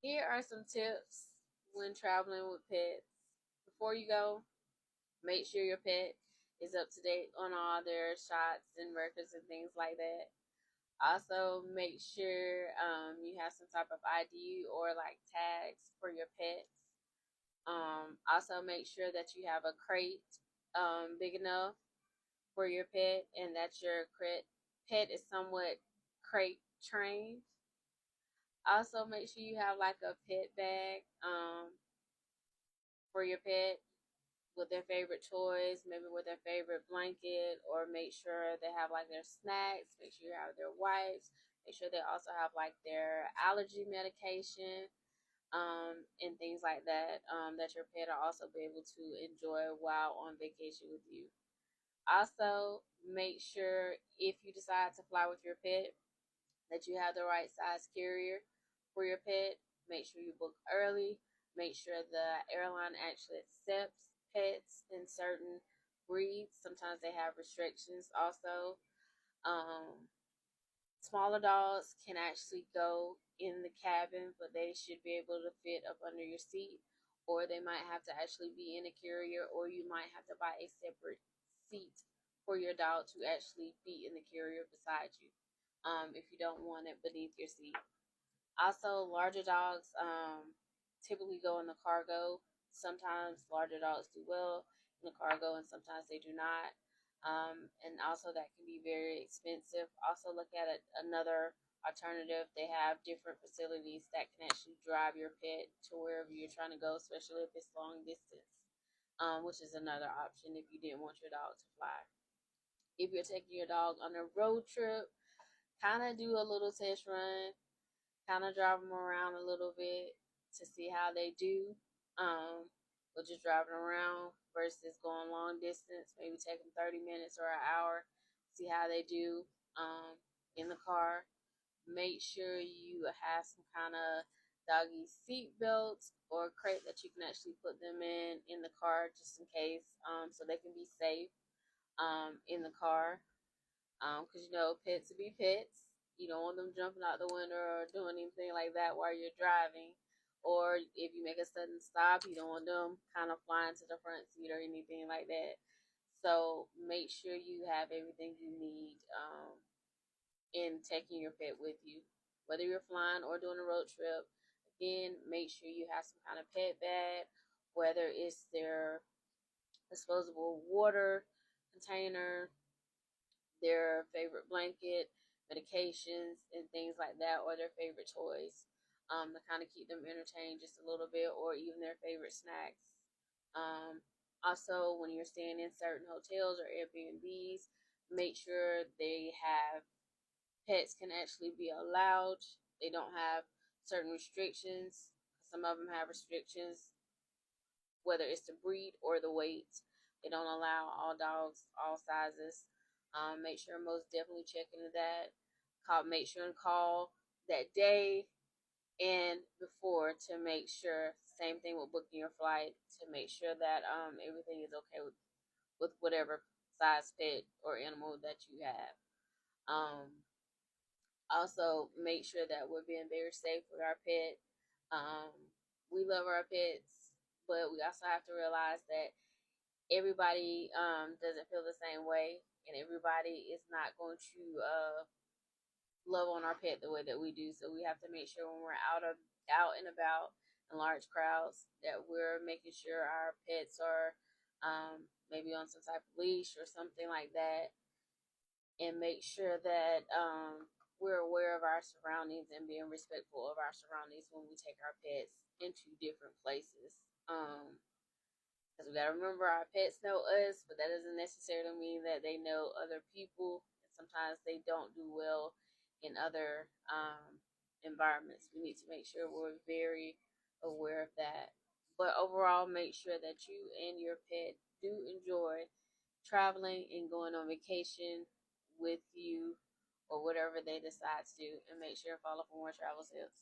Here are some tips when traveling with pets. Before you go, make sure your pet is up to date on all their shots and records and things like that. Also, make sure you have some type of ID or like tags for your pets. Also, make sure that you have a crate big enough for your pet and that your pet is somewhat crate trained. Also, make sure you have like a pet bag for your pet with their favorite toys, maybe with their favorite blanket, or make sure they have like their snacks, make sure you have their wipes, make sure they also have like their allergy medication, and things like that, that your pet will also be able to enjoy while on vacation with you. Also, make sure if you decide to fly with your pet that you have the right size carrier for your pet. Make sure you book early. Make sure the airline actually accepts pets in certain breeds. Sometimes they have restrictions also. Um, Smaller dogs can actually go in the cabin, but they should be able to fit up under your seat, or they might have to actually be in a carrier, or you might have to buy a separate seat for your dog to actually be in the carrier beside you, if you don't want it beneath your seat. Also, larger dogs typically go in the cargo. Sometimes larger dogs do well in the cargo, and sometimes they do not. And also, that can be very expensive. Also, look at another alternative. They have different facilities that can actually drive your pet to wherever you're trying to go, especially if it's long distance, which is another option if you didn't want your dog to fly. If you're taking your dog on a road trip, kind of do a little test run, kind of drive them around a little bit to see how they do. We'll just driving around versus going long distance, maybe take them 30 minutes or an hour, see how they do in the car. Make sure you have some kind of doggy seat belts or crate that you can actually put them in the car just in case, so they can be safe in the car, because pets be pets. You don't want them jumping out the window or doing anything like that while you're driving. Or if you make a sudden stop, you don't want them kind of flying to the front seat or anything like that. So make sure you have everything you need in taking your pet with you, whether you're flying or doing a road trip. Again, make sure you have some kind of pet bag, whether it's their disposable water container, their favorite blanket, medications, and things like that, or their favorite toys, to kind of keep them entertained just a little bit, or even their favorite snacks. Um, Also, when you're staying in certain hotels or Airbnbs, make sure they have pets can actually be allowed. They don't have certain restrictions. Some of them have restrictions, whether it's the breed or the weight. They don't allow all dogs, all sizes. Make sure most definitely check into that. Make sure and call that day and before to make sure. Same thing with booking your flight to make sure that everything is okay with whatever size pet or animal that you have. Um, Also, make sure that we're being very safe with our pet. Um, we love our pets, but we also have to realize that everybody doesn't feel the same way, and everybody is not going to love on our pet the way that we do. So we have to make sure when we're out and about in large crowds that we're making sure our pets are maybe on some type of leash or something like that, and make sure that we're aware of our surroundings and being respectful of our surroundings when we take our pets into different places. Because we got to remember our pets know us, but that doesn't necessarily mean that they know other people. And sometimes they don't do well in other environments. We need to make sure we're very aware of that. But overall, make sure that you and your pet do enjoy traveling and going on vacation with you or whatever they decide to do, and make sure to follow for more travel tips.